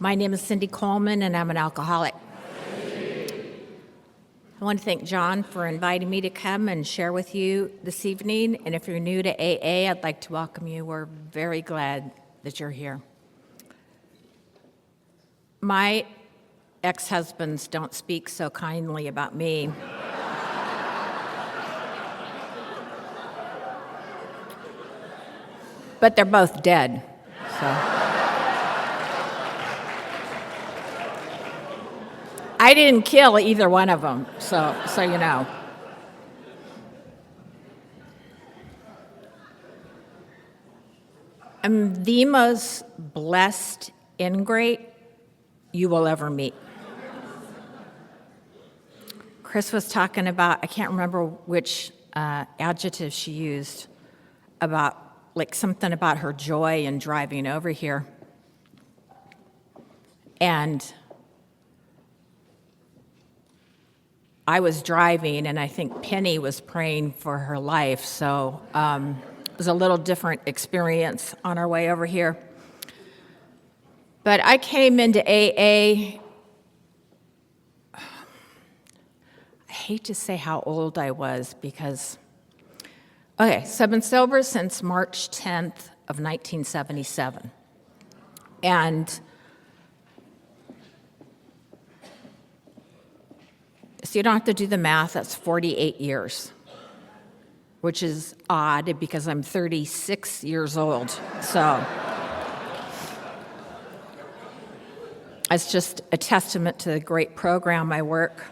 My name is Cindy Coleman, and I'm an alcoholic. I want to thank John for inviting me to come and share with you this evening. And if you're new to AA, I'd like to welcome you. We're very glad that you're here. My ex-husbands don't speak so kindly about me. But they're both dead, so. I didn't kill either one of them, so you know. I'm the most blessed ingrate you will ever meet. Chris was talking about, I can't remember which adjective she used, about like something about her joy in driving over here. And I was driving, and I think Penny was praying for her life, so it was a little different experience on our way over here. But I came into AA, I hate to say how old I was because, okay, so I've been sober since March 10th of 1977. And so you don't have to do the math, that's 48 years, which is odd because I'm 36 years old. So it's just a testament to the great program I work.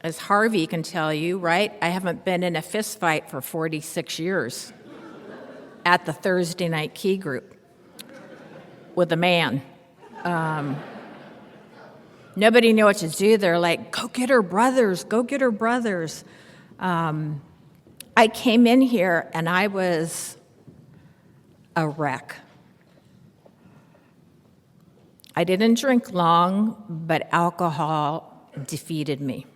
As Harvey can tell you, right, I haven't been in a fist fight for 46 years at the Thursday night key group with a man. Nobody knew what to do. They're like, go get her brothers, go get her brothers. I came in here and I was a wreck. I didn't drink long, but alcohol defeated me.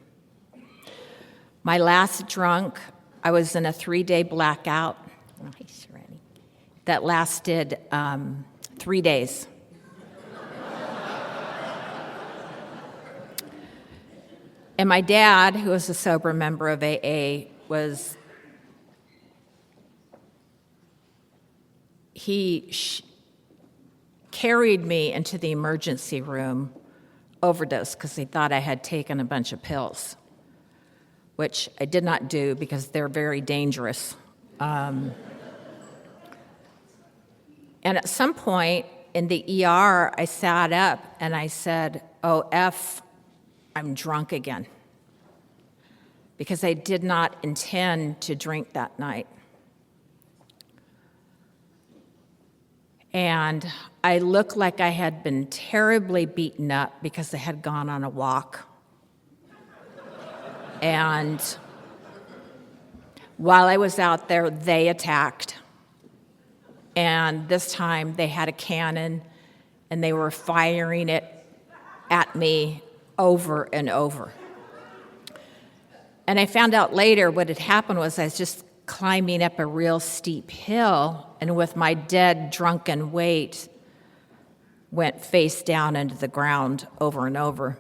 My last drunk, I was in a 3-day blackout that lasted 3 days. And my dad, who was a sober member of AA, carried me into the emergency room, overdose, because he thought I had taken a bunch of pills, which I did not do because they're very dangerous. And at some point in the ER, I sat up and I said, oh, I'm drunk again, because I did not intend to drink that night. And I looked like I had been terribly beaten up because I had gone on a walk. And while I was out there, they attacked. And this time they had a cannon and they were firing it at me over and over. And I found out later what had happened was I was just climbing up a real steep hill, and with my dead, drunken weight, went face down into the ground over and over.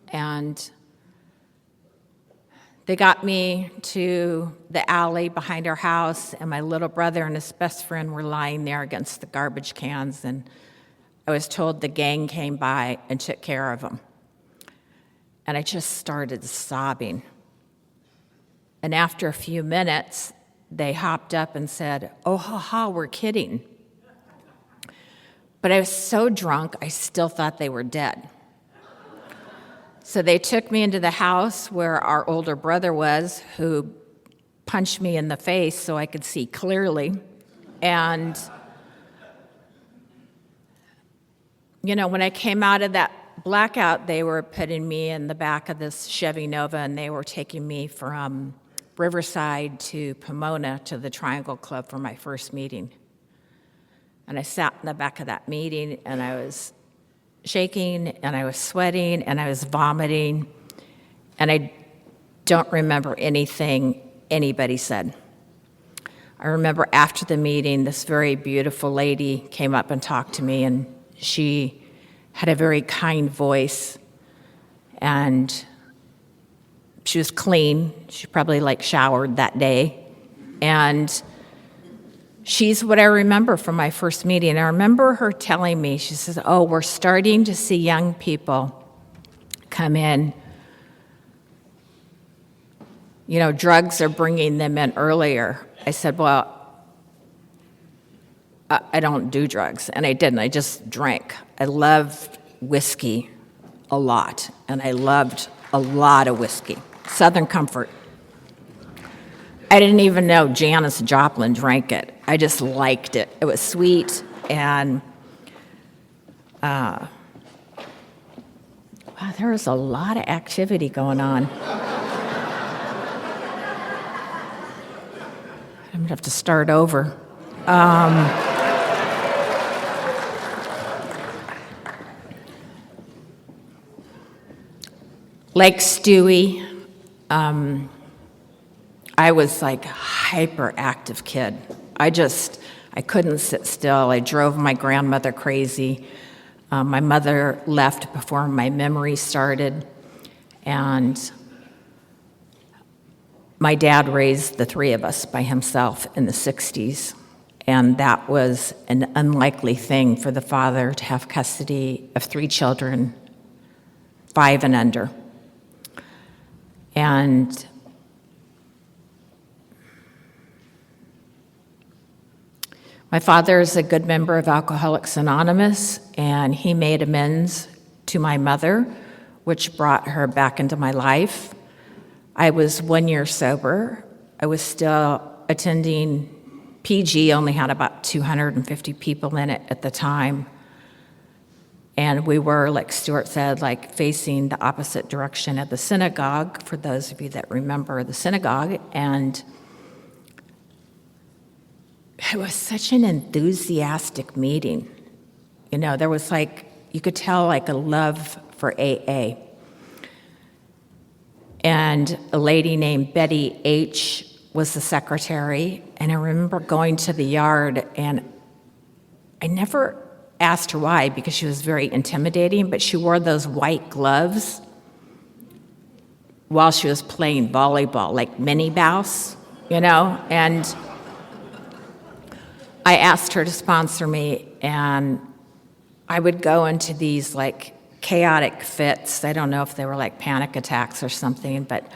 And they got me to the alley behind our house, and my little brother and his best friend were lying there against the garbage cans, and I was told the gang came by and took care of them. And I just started sobbing. And after a few minutes, they hopped up and said, oh, ha, we're kidding. But I was so drunk, I still thought they were dead. So they took me into the house where our older brother was, who punched me in the face so I could see clearly. And you know, when I came out of that blackout, they were putting me in the back of this Chevy Nova, and they were taking me from Riverside to Pomona to the Triangle Club for my first meeting. And I sat in the back of that meeting, and I was shaking, and I was sweating, and I was vomiting, and I don't remember anything anybody said. I remember after the meeting, this very beautiful lady came up and talked to me, and she had a very kind voice, and she was clean. She probably showered that day. And she's what I remember from my first meeting. I remember her telling me, she says, "Oh, we're starting to see young people come in. You know, drugs are bringing them in earlier." I said, "Well, I don't do drugs." And I didn't. I just drank. I loved whiskey a lot, and I loved a lot of whiskey. Southern Comfort. I didn't even know Janis Joplin drank it. I just liked it. It was sweet, and wow, there was a lot of activity going on. I'm gonna have to start over. Lake Stewie, I was a hyperactive kid. I couldn't sit still. I drove my grandmother crazy. My mother left before my memory started, and my dad raised the three of us by himself in the 60s, and that was an unlikely thing for the father to have custody of 3 children, 5 and under. And my father is a good member of Alcoholics Anonymous, and he made amends to my mother, which brought her back into my life. I was 1 year sober. I was still attending PG, only had about 250 people in it at the time. And we were, like Stuart said, facing the opposite direction of the synagogue, for those of you that remember the synagogue. And it was such an enthusiastic meeting. You know, there was you could tell a love for AA. And a lady named Betty H. was the secretary. And I remember going to the yard, and I never asked her why, because she was very intimidating, but she wore those white gloves while she was playing volleyball, like Minnie Mouse, and I asked her to sponsor me, and I would go into these chaotic fits. I don't know if they were panic attacks or something, but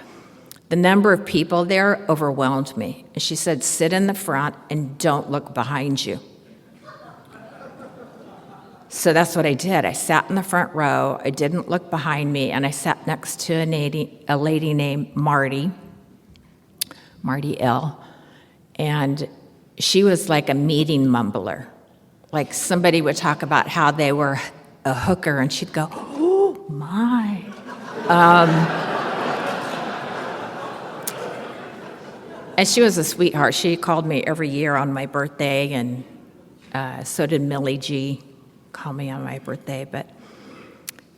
the number of people there overwhelmed me. And she said, "Sit in the front and don't look behind you." So that's what I did. I sat in the front row, I didn't look behind me, and I sat next to a lady named Marty L. And she was like a meeting mumbler. Somebody would talk about how they were a hooker, and she'd go, "Oh, my." And she was a sweetheart. She called me every year on my birthday, and so did Millie G. Call me on my birthday. But,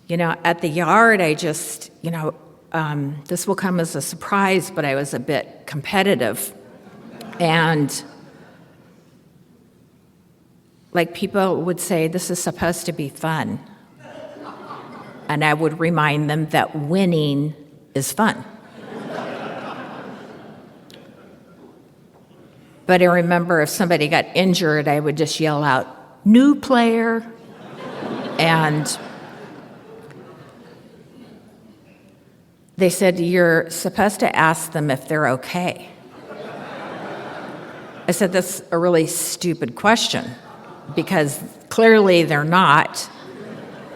at the yard, I just, this will come as a surprise, but I was a bit competitive. And people would say, "This is supposed to be fun." And I would remind them that winning is fun. But I remember if somebody got injured, I would just yell out, "New player." And they said, "You're supposed to ask them if they're okay." I said, "That's a really stupid question, because clearly they're not,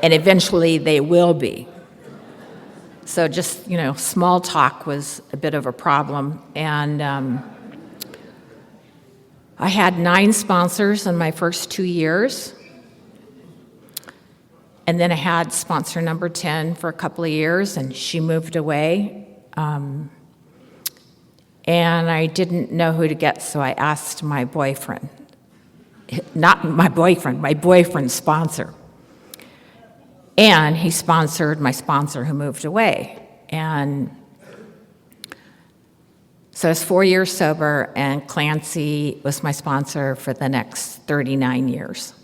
and eventually they will be." So just, small talk was a bit of a problem. And I had 9 sponsors in my first 2 years. And then I had sponsor number 10 for a couple of years, and she moved away. And I didn't know who to get, so I asked my boyfriend. Not my boyfriend, my boyfriend's sponsor. And he sponsored my sponsor who moved away. And So I was 4 years sober, and Clancy was my sponsor for the next 39 years.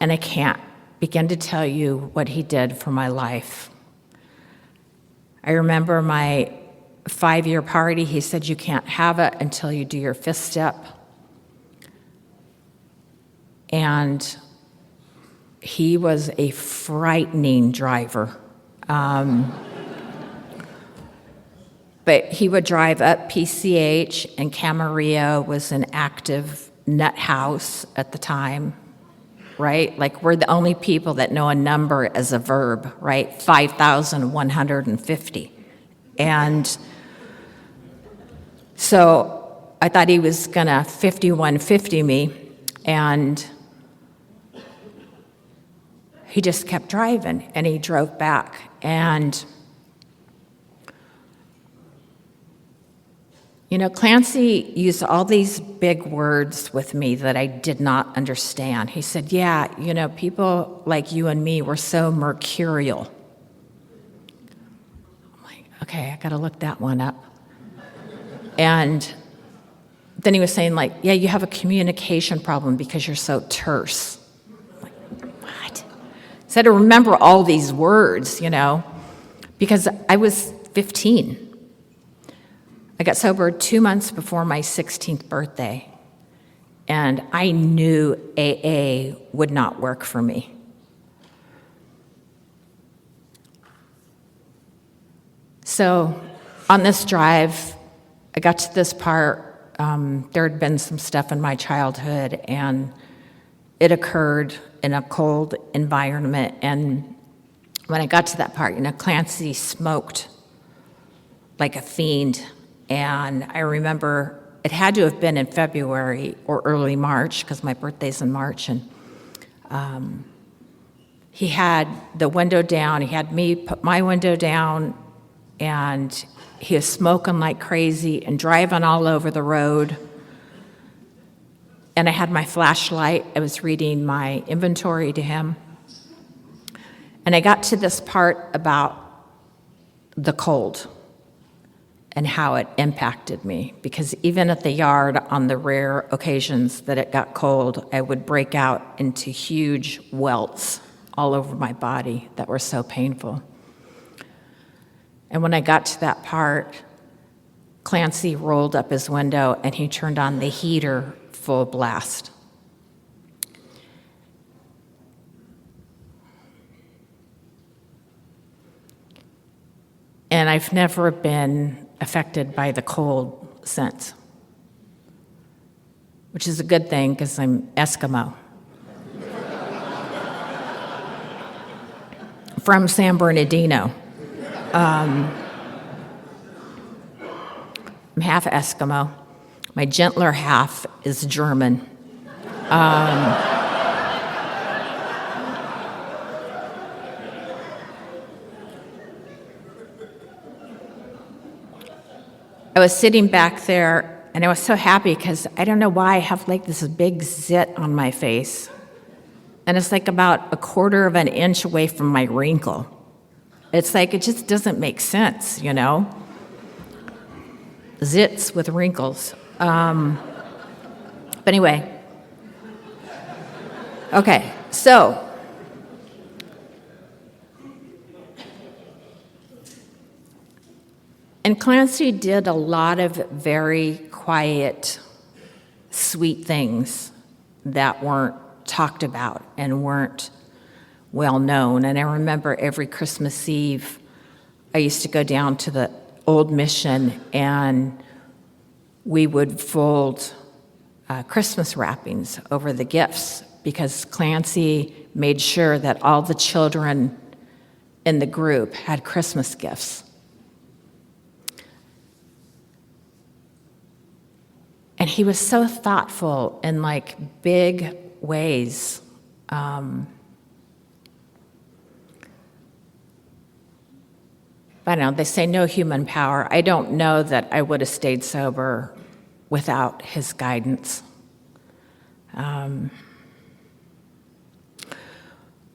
And I can't begin to tell you what he did for my life. I remember my 5-year party. He said, "You can't have it until you do your 5th step." And he was a frightening driver. But he would drive up PCH, and Camarillo was an active nut house at the time, right? Like, we're the only people that know a number as a verb, right? 5,150. And so I thought he was gonna 5150 me, and he just kept driving, and he drove back. And you know, Clancy used all these big words with me that I did not understand. He said, "Yeah, you know, people like you and me, we're so mercurial." I'm like, okay, I gotta look that one up. And then he was saying, like, "Yeah, you have a communication problem because you're so terse." I'm like, what? So I had to remember all these words, you know, because I was 15. I got sober 2 months before my 16th birthday, and I knew AA would not work for me. So on this drive, I got to this part. There had been some stuff in my childhood, and it occurred in a cold environment. And when I got to that part, you know, Clancy smoked like a fiend. And I remember it had to have been in February or early March, because my birthday's in March. And he had the window down. He had me put my window down, and he was smoking like crazy and driving all over the road. And I had my flashlight. I was reading my inventory to him. And I got to this part about the cold and how it impacted me, because even at the yard, on the rare occasions that it got cold, I would break out into huge welts all over my body that were so painful. And when I got to that part, Clancy rolled up his window and he turned on the heater full blast. And I've never been affected by the cold since, which is a good thing because I'm Eskimo. From San Bernardino. I'm half Eskimo. My gentler half is German. I was sitting back there, and I was so happy because I don't know why I have like this big zit on my face. And it's like about 1/4 of an inch away from my wrinkle. It's like, it just doesn't make sense, you know? Zits with wrinkles. But anyway. Okay, so. And Clancy did a lot of very quiet, sweet things that weren't talked about and weren't well known. And I remember every Christmas Eve, I used to go down to the old mission, and we would fold Christmas wrappings over the gifts, because Clancy made sure that all the children in the group had Christmas gifts. And he was so thoughtful in like big ways. I don't know, they say no human power. I don't know that I would have stayed sober without his guidance.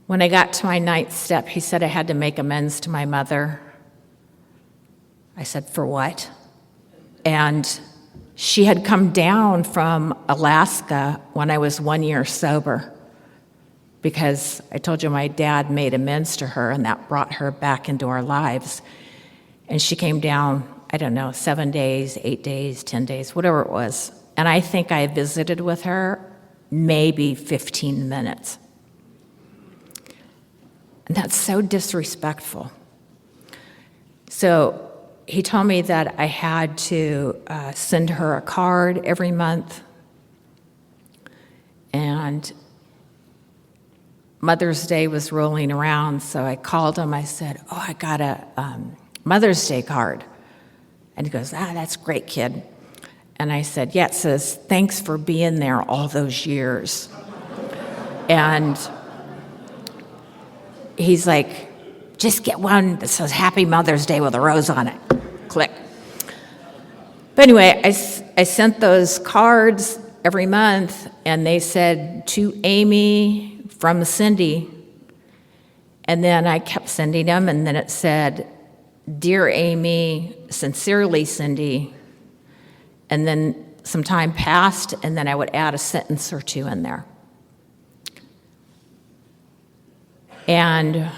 When I got to my 9th step, he said I had to make amends to my mother. I said, for what? And she had come down from Alaska when I was 1 year sober, because I told you my dad made amends to her, and that brought her back into our lives. And she came down, I don't know, 7 days, 8 days, 10 days, whatever it was. And I think I visited with her maybe 15 minutes. And that's so disrespectful. So he told me that I had to send her a card every month. And Mother's Day was rolling around, so I called him. I said, oh, I got a Mother's Day card. And he goes, that's great, kid. And I said, yeah, it says, thanks for being there all those years. And he's like, just get one that says Happy Mother's Day with a rose on it. Click. But anyway, I sent those cards every month, and they said, to Amy from Cindy. And then I kept sending them, and then it said, Dear Amy, sincerely Cindy. And then some time passed, and then I would add a sentence or two in there. And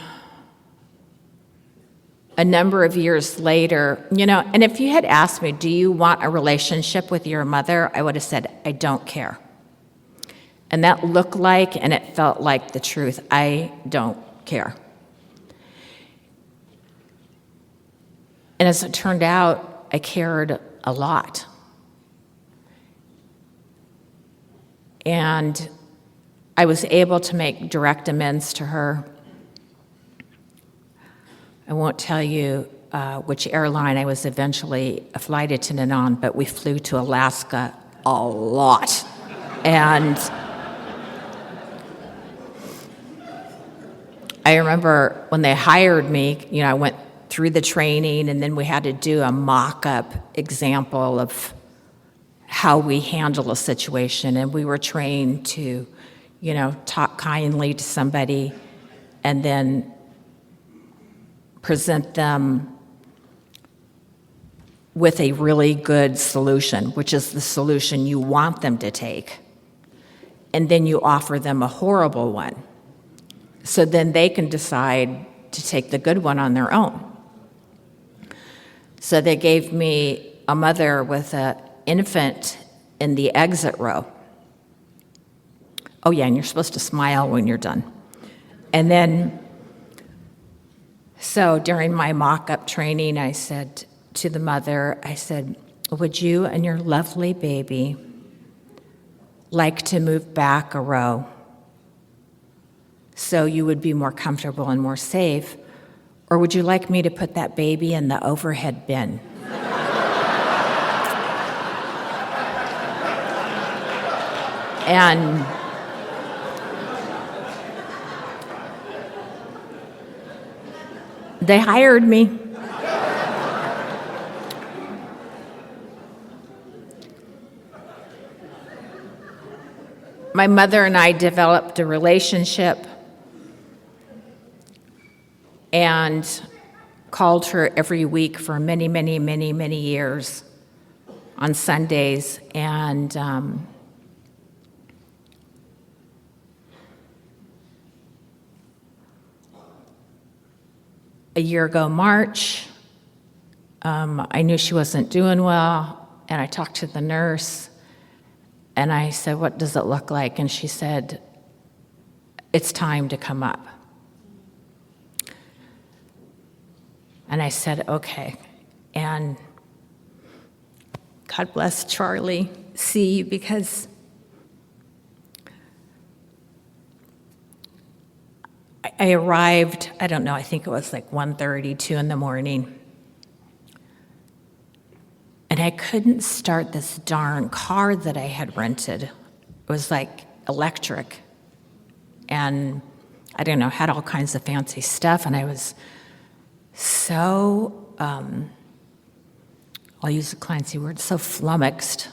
a number of years later, and if you had asked me, do you want a relationship with your mother? I would have said, I don't care. And that looked like, and it felt like the truth. I don't care. And as it turned out, I cared a lot. And I was able to make direct amends to her. I won't tell you which airline I was eventually a flight attendant on, but we flew to Alaska a lot. And I remember when they hired me, I went through the training, and then we had to do a mock-up example of how we handle a situation. And we were trained to, talk kindly to somebody and then present them with a really good solution, which is the solution you want them to take. And then you offer them a horrible one. So then they can decide to take the good one on their own. So they gave me a mother with an infant in the exit row. Oh yeah, and you're supposed to smile when you're done. And then, so during my mock-up training, I said to the mother, I said, would you and your lovely baby like to move back a row so you would be more comfortable and more safe? Or would you like me to put that baby in the overhead bin? And they hired me. My mother and I developed a relationship and called her every week for many, many, many, many years on Sundays. And a year ago, March, I knew she wasn't doing well, and I talked to the nurse, and I said, what does it look like? And she said, it's time to come up. And I said, okay. And God bless Charlie C., because I arrived, I don't know, I think it was like 1:30, 2 in the morning. And I couldn't start this darn car that I had rented. It was like electric. And I don't know, had all kinds of fancy stuff. And I was so, I'll use a fancy word, so flummoxed.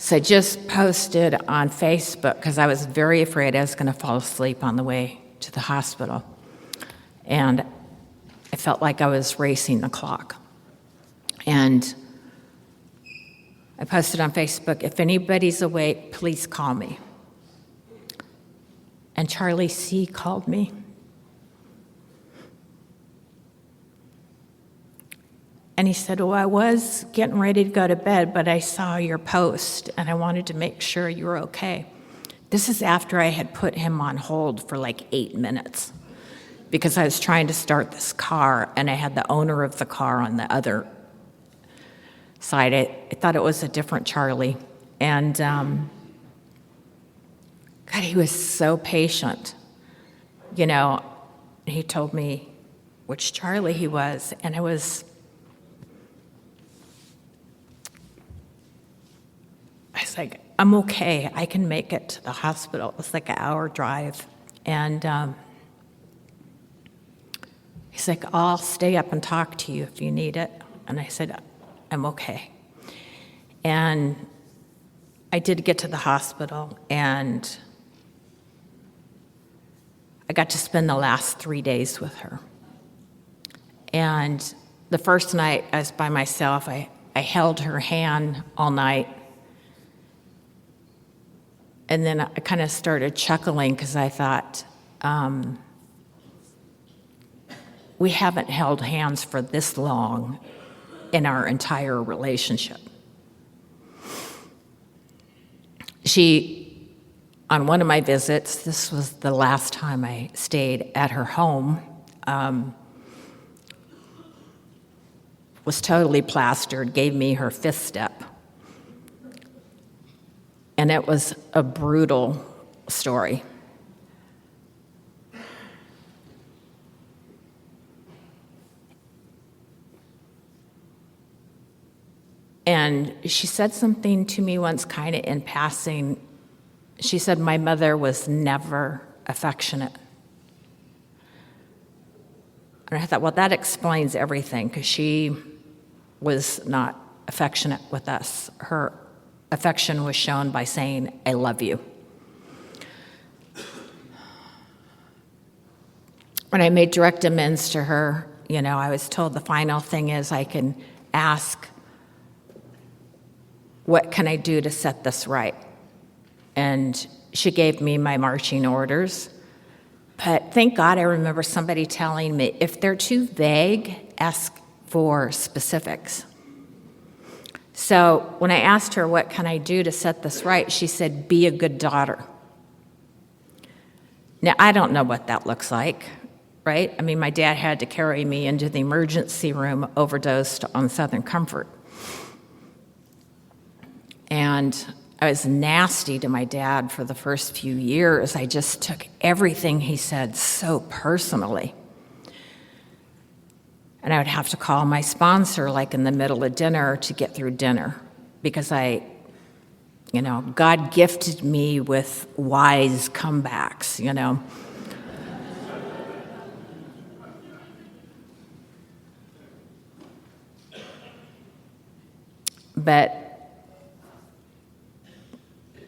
So I just posted on Facebook because I was very afraid I was going to fall asleep on the way to the hospital. And felt like I was racing the clock. And I posted on Facebook, if anybody's awake, please call me. And Charlie C. called me. And he said, well, I was getting ready to go to bed, but I saw your post, and I wanted to make sure you were okay. This is after I had put him on hold for like 8 minutes because I was trying to start this car, and I had the owner of the car on the other side. I thought it was a different Charlie. And God, he was so patient. You know, he told me which Charlie he was, and I was like, I'm okay. I can make it to the hospital. It was like an hour drive. And he's like, I'll stay up and talk to you if you need it. And I said, I'm okay. And I did get to the hospital, and I got to spend the last 3 days with her. And the first night I was by myself. I held her hand all night. And then I kind of started chuckling because I thought, we haven't held hands for this long in our entire relationship. She, on one of my visits, this was the last time I stayed at her home, was totally plastered, gave me her fifth step. And it was a brutal story. And she said something to me once, kind of in passing. She said, my mother was never affectionate. And I thought, well, that explains everything, because she was not affectionate with us. Her affection was shown by saying, I love you. When I made direct amends to her, you know, I was told the final thing is I can ask, what can I do to set this right? And she gave me my marching orders. But thank God I remember somebody telling me, if they're too vague, ask for specifics. So when I asked her, what can I do to set this right? She said, be a good daughter. Now, I don't know what that looks like, right? I mean, my dad had to carry me into the emergency room, overdosed on Southern Comfort. And I was nasty to my dad for the first few years. I just took everything he said so personally. And I would have to call my sponsor like in the middle of dinner to get through dinner, because God gifted me with wise comebacks, you know. But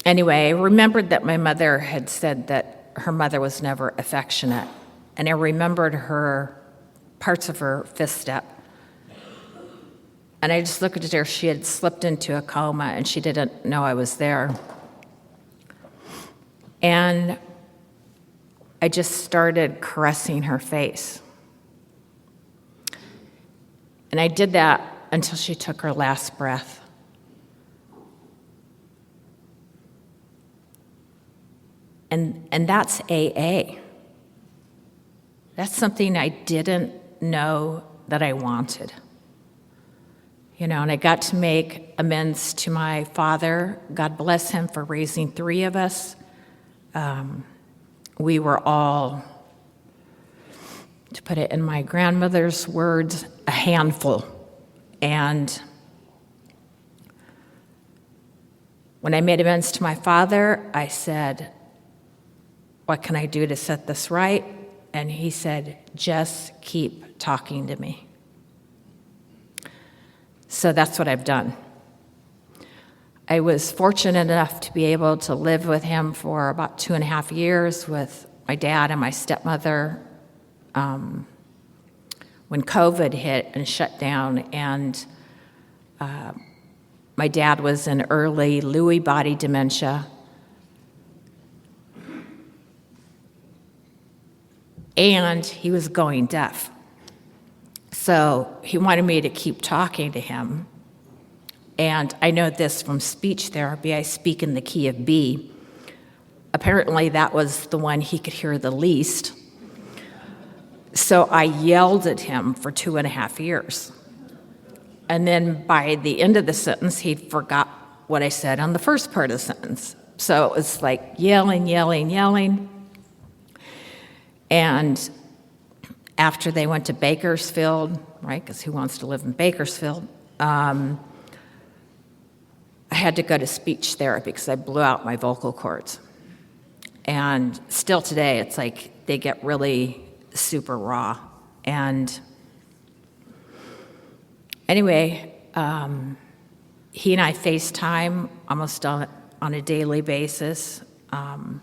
anyway, I remembered that my mother had said that her mother was never affectionate, and I remembered her parts of her fifth step. And I just looked at her. She had slipped into a coma, and she didn't know I was there. And I just started caressing her face. And I did that until she took her last breath. And that's AA. That's something I didn't know that I wanted. You know, and I got to make amends to my father. God bless him for raising 3 of us. We were all, to put it in my grandmother's words, a handful. And when I made amends to my father, I said, what can I do to set this right? And he said, just keep talking to me. So that's what I've done. I was fortunate enough to be able to live with him for about 2.5 years with my dad and my stepmother. When when COVID hit and shut down, and my dad was in early Lewy body dementia. And he was going deaf. So he wanted me to keep talking to him. And I know this from speech therapy. I speak in the key of B. Apparently that was the one he could hear the least. So I yelled at him for 2.5 years. And then by the end of the sentence, he'd forgot what I said on the first part of the sentence. So it was like yelling, yelling, yelling. And after they went to Bakersfield, right, because who wants to live in Bakersfield, I had to go to speech therapy because I blew out my vocal cords. And still today, it's like they get really super raw. And anyway, he and I FaceTime almost on a daily basis. And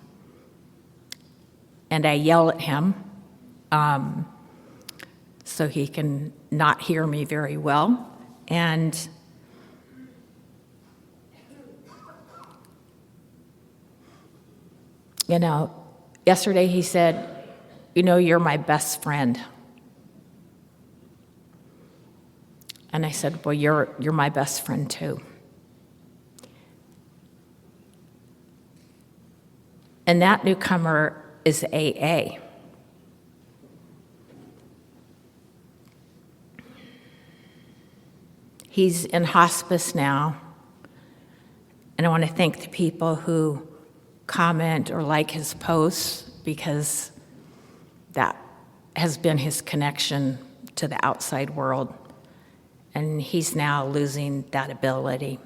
I yell at him so he can not hear me very well. And you know, yesterday he said, you know, you're my best friend. And I said, well, you're my best friend too. And that newcomer is AA. He's in hospice now, and I want to thank the people who comment or like his posts, because that has been his connection to the outside world, and he's now losing that ability.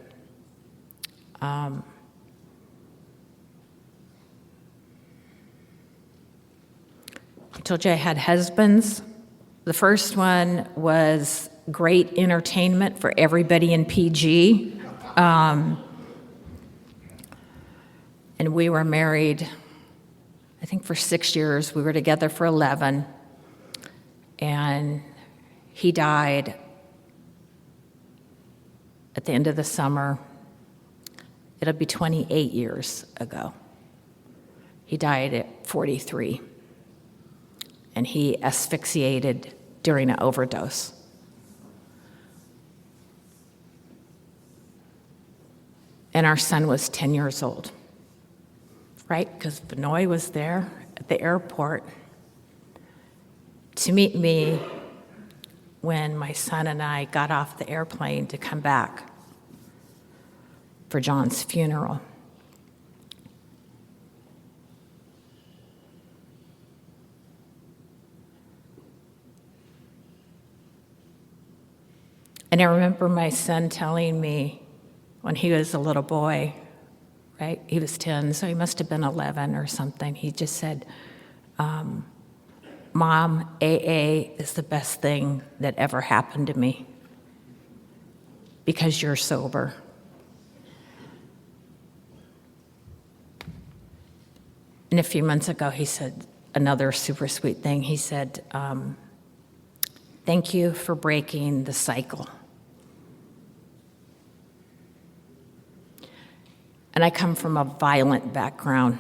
I told you I had husbands. The first one was great entertainment for everybody in PG. And we were married, I think, for 6 years. We were together for 11. And he died at the end of the summer. It'll be 28 years ago. He died at 43. And he asphyxiated during an overdose. And our son was 10 years old, right? Because Benoit was there at the airport to meet me when my son and I got off the airplane to come back for John's funeral. And I remember my son telling me when he was a little boy, right? He was 10, so he must have been 11 or something. He just said, Mom, AA is the best thing that ever happened to me because you're sober. And a few months ago, he said another super sweet thing. He said, thank you for breaking the cycle. And I come from a violent background,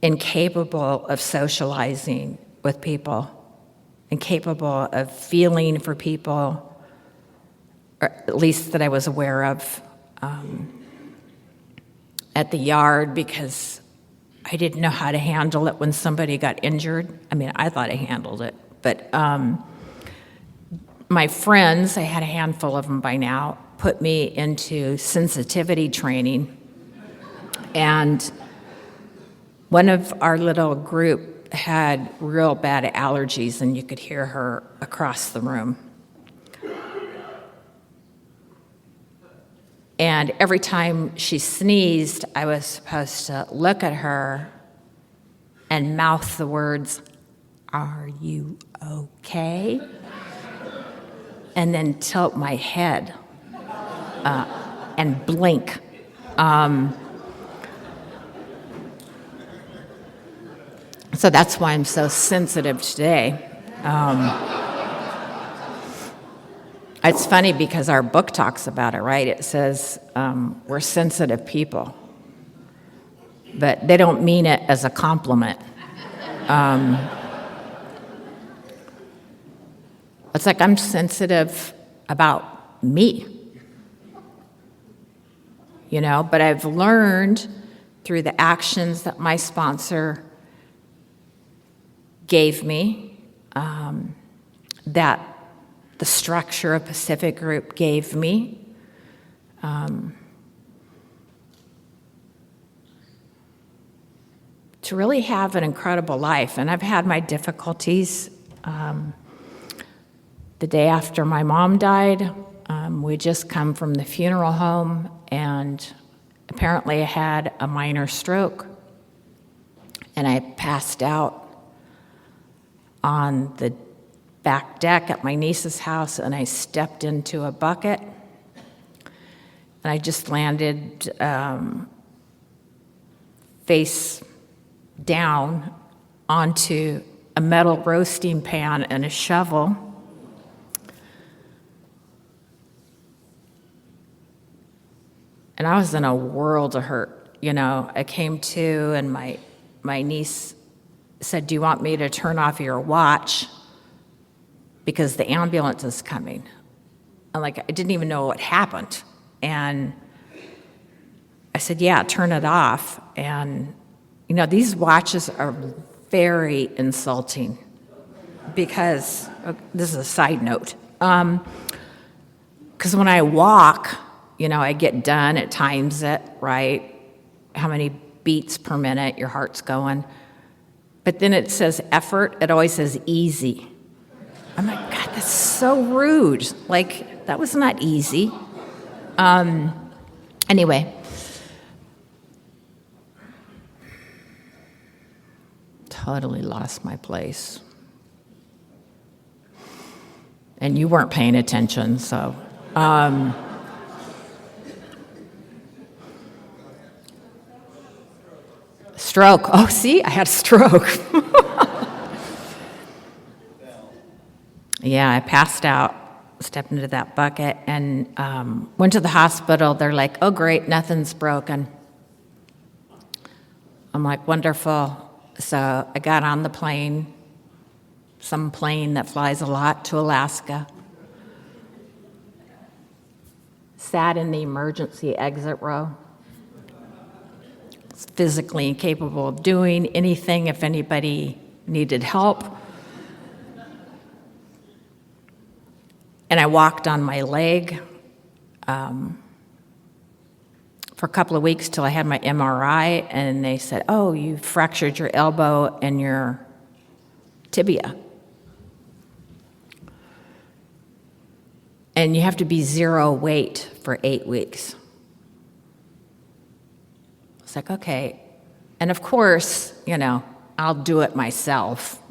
incapable of socializing with people, incapable of feeling for people, or at least that I was aware of, at the yard, because I didn't know how to handle it when somebody got injured. I mean, I thought I handled it, but my friends, I had a handful of them by now, put me into sensitivity training. And one of our little group had real bad allergies, and you could hear her across the room. And every time she sneezed, I was supposed to look at her and mouth the words, "Are you okay?" And then tilt my head and blink. So that's why I'm so sensitive today. It's funny because our book talks about it, right? It says we're sensitive people, but they don't mean it as a compliment. It's like I'm sensitive about me, but I've learned through the actions that my sponsor gave me, that the structure of Pacific Group gave me, to really have an incredible life. And I've had my difficulties. The day after my mom died, we just come from the funeral home, and apparently I had a minor stroke, and I passed out on the back deck at my niece's house, and I stepped into a bucket, and I just landed face down onto a metal roasting pan and a shovel. And I was in a world of hurt. I came to, and my niece said, "Do you want me to turn off your watch because the ambulance is coming?" I didn't even know what happened. And I said, "Yeah, turn it off." And, these watches are very insulting because, this is a side note, because when I walk, I get done, it times it, right? How many beats per minute your heart's going. But then it says effort, it always says easy. I'm like, God, that's so rude. That was not easy. Anyway. Totally lost my place. And you weren't paying attention, so. Stroke. Oh, see, I had a stroke. Yeah, I passed out, stepped into that bucket, and went to the hospital. They're like, "Oh, great, nothing's broken." I'm like, wonderful. So I got on the plane, some plane that flies a lot, to Alaska. Sat in the emergency exit row. Physically incapable of doing anything if anybody needed help. And I walked on my leg for a couple of weeks till I had my MRI, and they said, "Oh, you fractured your elbow and your tibia. And you have to be zero weight for 8 weeks." It's like, okay. And of course, I'll do it myself.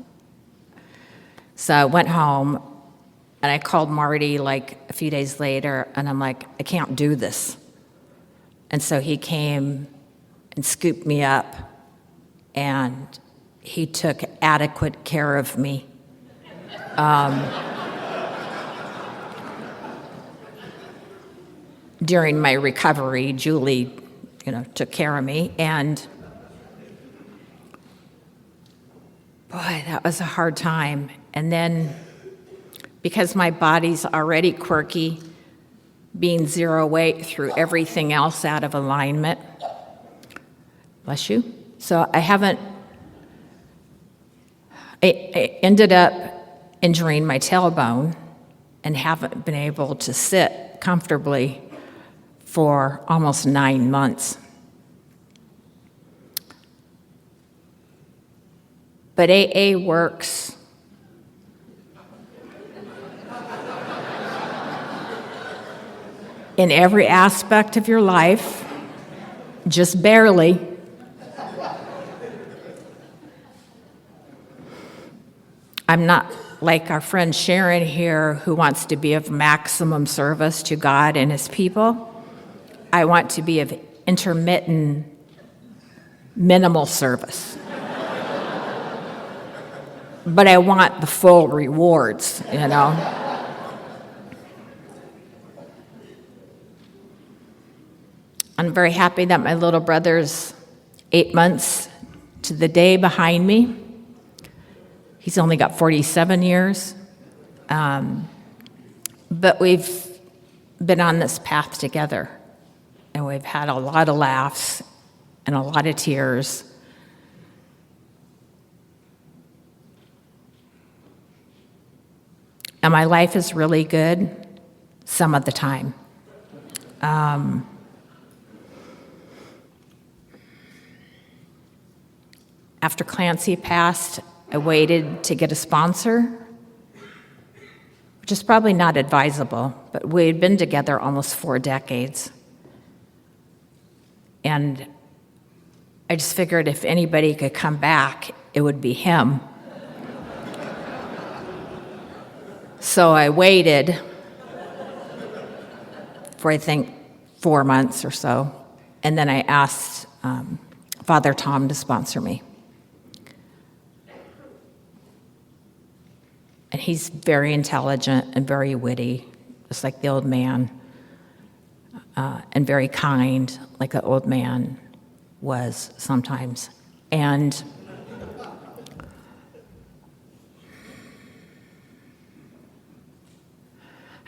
So I went home, and I called Marty a few days later, and I'm like, I can't do this. And so he came and scooped me up, and he took adequate care of me. During my recovery, Julie, took care of me, and boy, that was a hard time. And then, because my body's already quirky, being zero weight threw everything else out of alignment. Bless you. So I ended up injuring my tailbone and haven't been able to sit comfortably for almost 9 months. But AA works. In every aspect of your life, just barely. I'm not like our friend Sharon here, who wants to be of maximum service to God and his people. I want to be of intermittent, minimal service. but I want the full rewards, you know? I'm very happy that my little brother's 8 months to the day behind me. He's only got 47 years. But we've been on this path together, and we've had a lot of laughs and a lot of tears. And my life is really good some of the time. After Clancy passed, I waited to get a sponsor, which is probably not advisable, but we had been together almost 4 decades. And I just figured if anybody could come back, it would be him. So I waited for, I think, 4 months or so, and then I asked Father Tom to sponsor me. And he's very intelligent and very witty, just like the old man, and very kind, like the old man was sometimes. And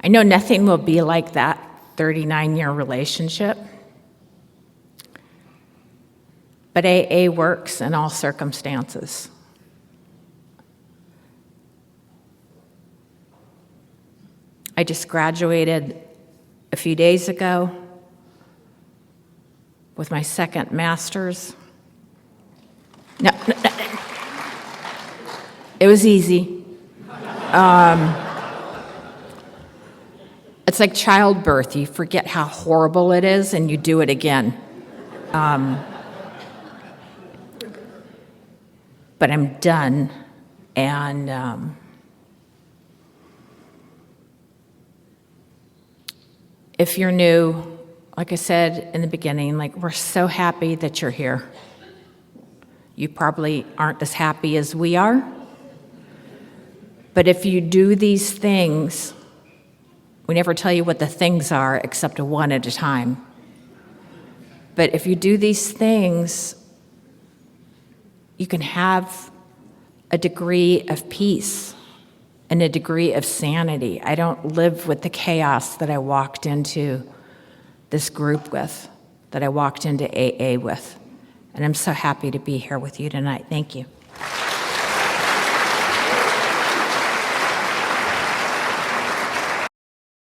I know nothing will be like that 39-year relationship, but AA works in all circumstances. I just graduated a few days ago with my second master's. No. It was easy. It's like childbirth. You forget how horrible it is and you do it again. But I'm done, and if you're new, like I said in the beginning, like, we're so happy that you're here. You probably aren't as happy as we are, but if you do these things, we never tell you what the things are except one at a time. But if you do these things, you can have a degree of peace and a degree of sanity. I don't live with the chaos that I walked into this group with, that I walked into AA with. And I'm so happy to be here with you tonight. Thank you.